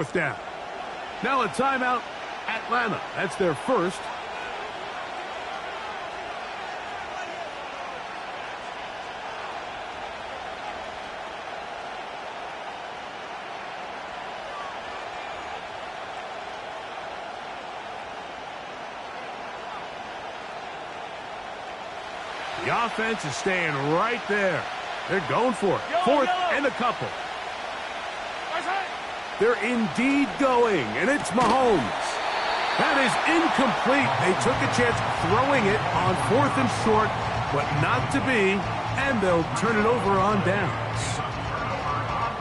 Fourth down. Now a timeout, Atlanta. That's their first. The offense is staying right there. They're going for it. Fourth and a couple. They're indeed going, and it's Mahomes. That is incomplete. They took a chance throwing it on 4th and short, but not to be, and they'll turn it over on downs.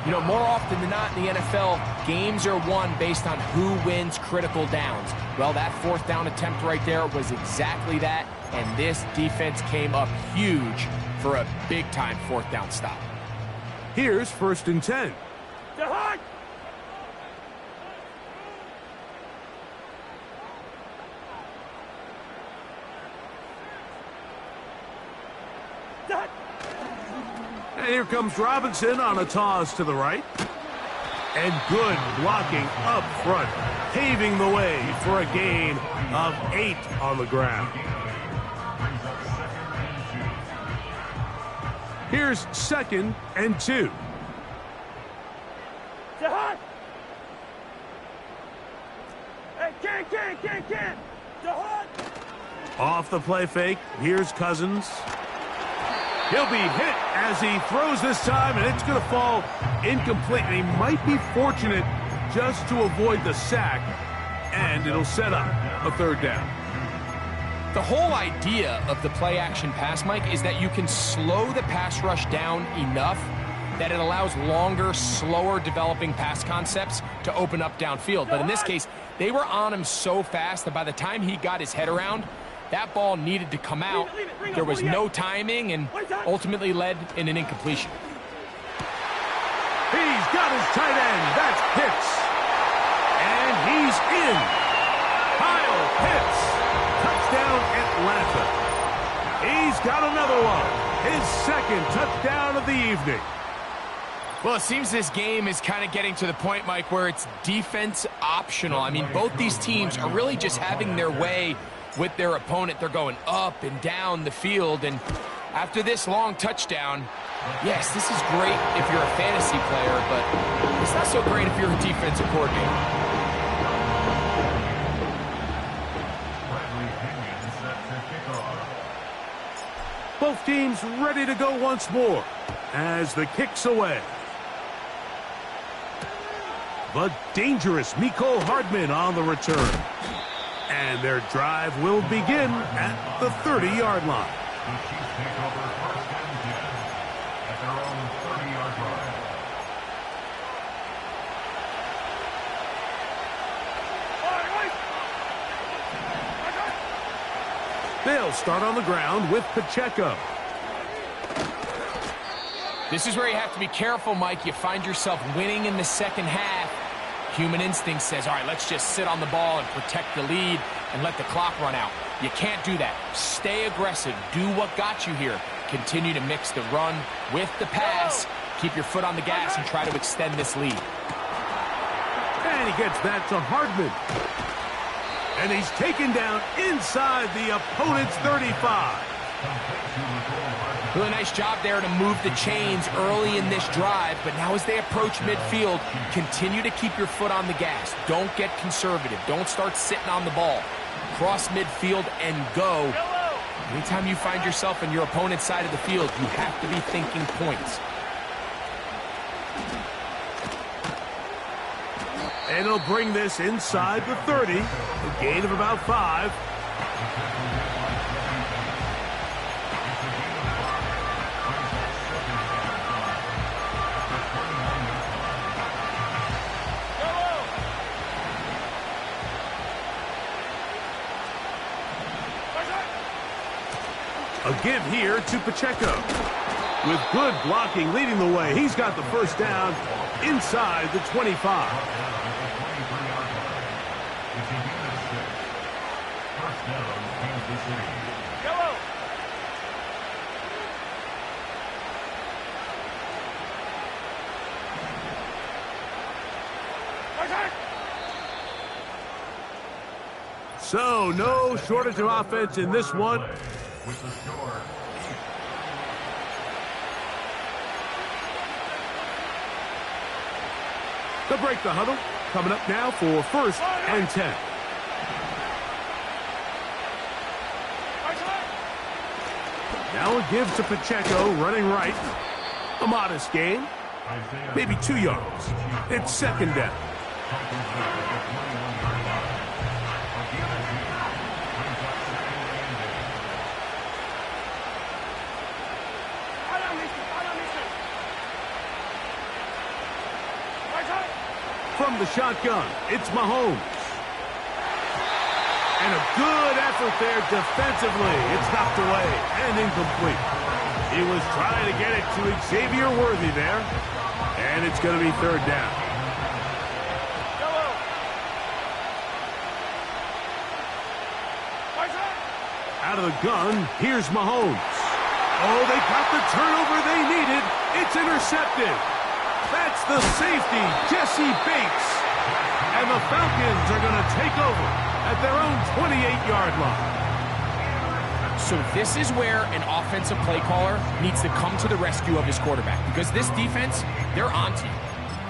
You know, more often than not in the NFL, games are won based on who wins critical downs. Well, that 4th down attempt right there was exactly that, and this defense came up huge for a big-time 4th down stop. Here's 1st and 10. And here comes Robinson on a toss to the right. And good blocking up front, paving the way for a gain of 8 on the ground. Here's 2nd and 2. Off the play fake, here's Cousins. He'll be hit as he throws this time, and it's going to fall incomplete. And he might be fortunate just to avoid the sack, and it'll set up a 3rd down. The whole idea of the play-action pass, Mike, is that you can slow the pass rush down enough that it allows longer, slower developing pass concepts to open up downfield. But in this case, they were on him so fast that by the time he got his head around, that ball needed to come out. There was no timing and ultimately led in an incompletion. He's got his tight end. That's Pitts. And he's in. Kyle Pitts. Touchdown, Atlanta. He's got another one. His 2nd touchdown of the evening. Well, it seems this game is kind of getting to the point, Mike, where it's defense optional. I mean, both these teams are really just having their way with their opponent. They're going up and down the field, and after this long touchdown, yes, this is great if you're a fantasy player, but it's not so great if you're a defensive coordinator. Both teams ready to go once more as the kick's away. The dangerous Mecole Hardman on the return. And their drive will begin at the 30-yard line. They'll start on the ground with Pacheco. This is where you have to be careful, Mike. You find yourself winning in the second half. Human instinct says, all right, let's just sit on the ball and protect the lead and let the clock run out. You can't do that. Stay aggressive. Do what got you here. Continue to mix the run with the pass. Keep your foot on the gas and try to extend this lead. And he gets that to Hardman. And he's taken down inside the opponent's 35. Really nice job there to move the chains early in this drive, but now as they approach midfield, continue to keep your foot on the gas. Don't get conservative. Don't start sitting on the ball. Cross midfield and go. Anytime you find yourself on your opponent's side of the field, you have to be thinking points. And he'll bring this inside the 30, a gain of about 5. A give here to Pacheco. With good blocking leading the way, he's got the 1st down inside the 25. So, no shortage of offense in this one. They'll break the huddle. Coming up now for 1st and 10. Now it gives to Pacheco, running right. A modest gain. Maybe 2 yards. It's 2nd down. From the shotgun, it's Mahomes. And a good effort there defensively. It's knocked away and incomplete. He was trying to get it to Xavier Worthy there. And it's going to be 3rd down. Out of the gun, here's Mahomes. Oh, they got the turnover they needed. It's intercepted. That's the safety, Jesse Bates. And the Falcons are going to take over at their own 28-yard line. So this is where an offensive play caller needs to come to the rescue of his quarterback, because this defense, they're onto you.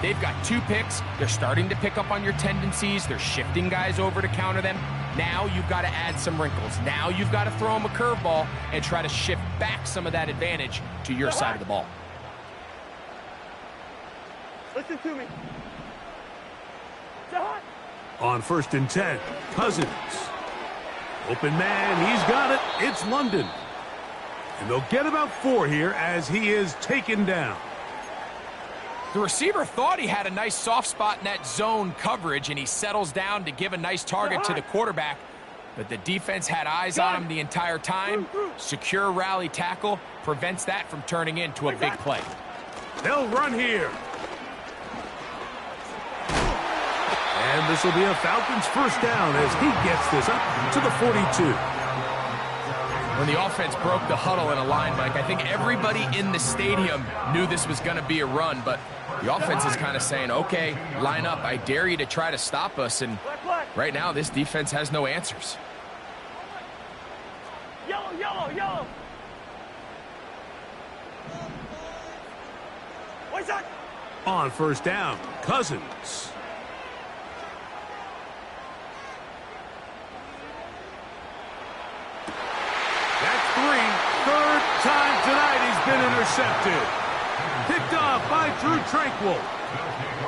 They've got 2 picks. They're starting to pick up on your tendencies. They're shifting guys over to counter them. Now you've got to add some wrinkles. Now you've got to throw them a curveball and try to shift back some of that advantage to your side of the ball. Listen to me. On 1st and 10, Cousins. Open man, he's got it. It's London. And they'll get about 4 here as he is taken down. The receiver thought he had a nice soft spot in that zone coverage, and he settles down to give a nice target to the quarterback. But the defense had eyes on him the entire time. Secure rally tackle prevents that from turning into a big play. They'll run here. And this will be a Falcons 1st down as he gets this up to the 42. When the offense broke the huddle in a line, Mike, I think everybody in the stadium knew this was going to be a run, but the offense is kind of saying, okay, line up. I dare you to try to stop us, and right now this defense has no answers. Yellow, yellow, yellow. What's that? On 1st down, Cousins. That's 3. 3rd time tonight he's been intercepted. Picked off by Drew Tranquil.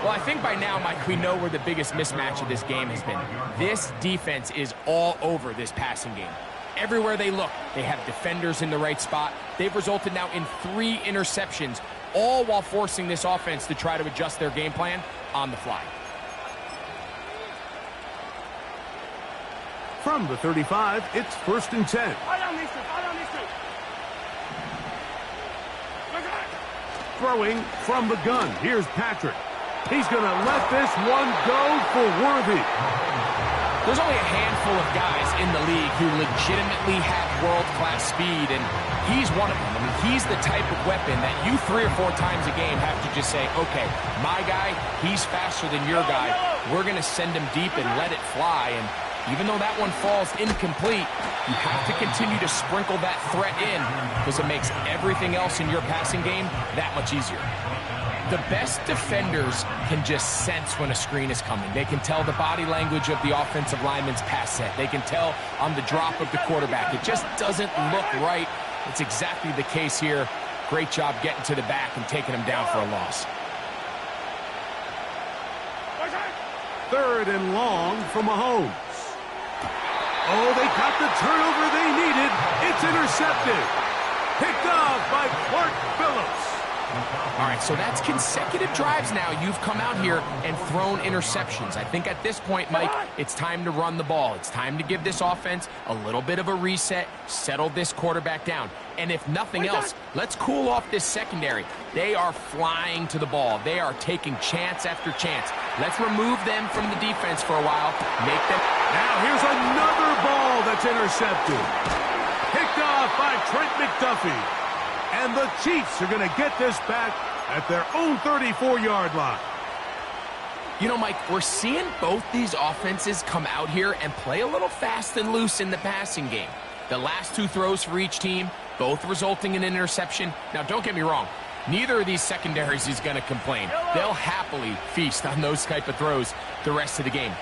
Well, I think by now, Mike, we know where the biggest mismatch of this game has been. This defense is all over this passing game. Everywhere they look, they have defenders in the right spot. They've resulted now in 3 interceptions, all while forcing this offense to try to adjust their game plan on the fly. From the 35, it's 1st and 10. Throwing from the gun. Here's Patrick. He's going to let this one go for Worthy. There's only a handful of guys in the league who legitimately have world-class speed, and he's one of them. I mean, he's the type of weapon that you 3 or 4 times a game have to just say, okay, my guy, he's faster than your guy. We're going to send him deep and let it fly, and even though that one falls incomplete, you have to continue to sprinkle that threat in because it makes everything else in your passing game that much easier. The best defenders can just sense when a screen is coming. They can tell the body language of the offensive lineman's pass set. They can tell on the drop of the quarterback. It just doesn't look right. It's exactly the case here. Great job getting to the back and taking him down for a loss. 3rd and long for Mahomes. Oh, they got the turnover they needed. It's intercepted. Picked off by Clark Phillips. All right, so that's consecutive drives now. You've come out here and thrown interceptions. I think at this point, Mike, it's time to run the ball. It's time to give this offense a little bit of a reset, settle this quarterback down. And if nothing else, let's cool off this secondary. They are flying to the ball. They are taking chance after chance. Let's remove them from the defense for a while. Make them... Now here's another ball that's intercepted. Picked off by Trent McDuffie. And the Chiefs are going to get this back at their own 34-yard line. You know, Mike, we're seeing both these offenses come out here and play a little fast and loose in the passing game. The last 2 throws for each team, both resulting in an interception. Now, don't get me wrong. Neither of these secondaries is going to complain. They'll happily feast on those type of throws the rest of the game.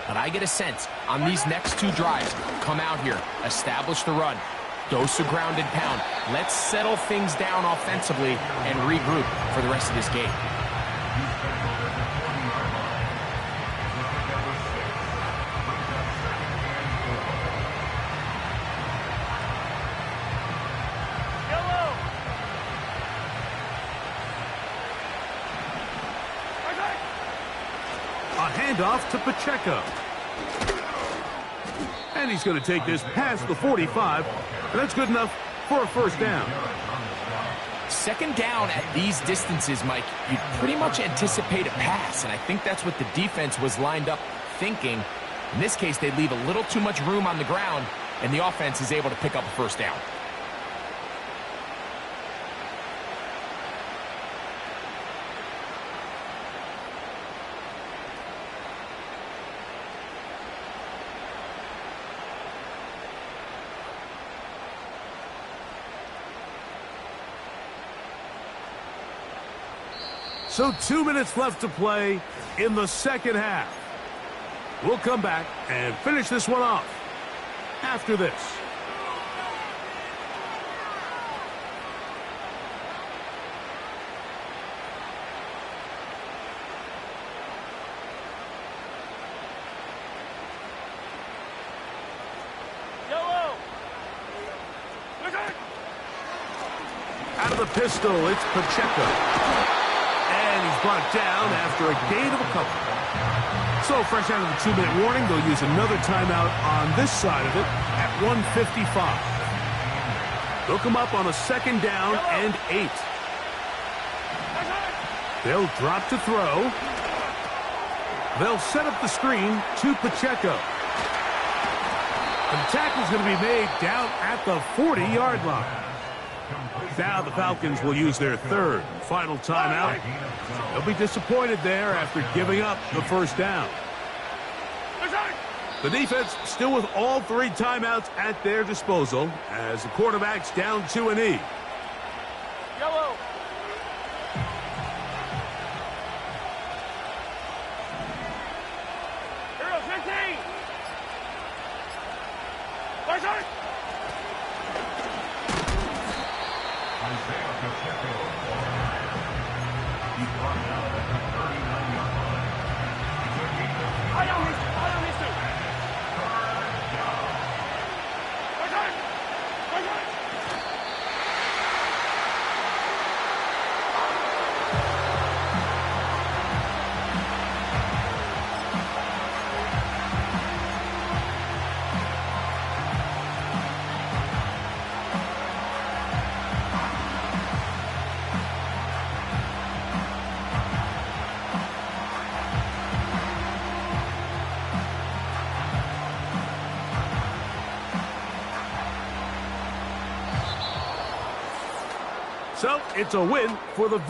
But I get a sense on these next 2 drives, come out here, establish the run, dose of ground and pound. Let's settle things down offensively and regroup for the rest of this game. A handoff to Pacheco. And he's going to take this past the 45, and that's good enough for a first down. Second down at these distances, Mike, you pretty much anticipate a pass, and I think that's what the defense was lined up thinking. In this case, they leave a little too much room on the ground, and the offense is able to pick up a first down. So 2 minutes left to play in the second half. We'll come back and finish this one off after this. Yellow. Out of the pistol, it's Pacheco. And he's brought down after a gain of a couple. So fresh out of the 2-minute warning, they'll use another timeout on this side of it at 1:55. They'll come up on a second down and 8. They'll drop to throw. They'll set up the screen to Pacheco. The tackle's going to be made down at the 40-yard line. Now the Falcons will use their third and final timeout. They'll be disappointed there after giving up the first down. The defense still with all 3 timeouts at their disposal as the quarterback's down to a knee. Yellow. Hero 15. Flashlight. So it's a win for the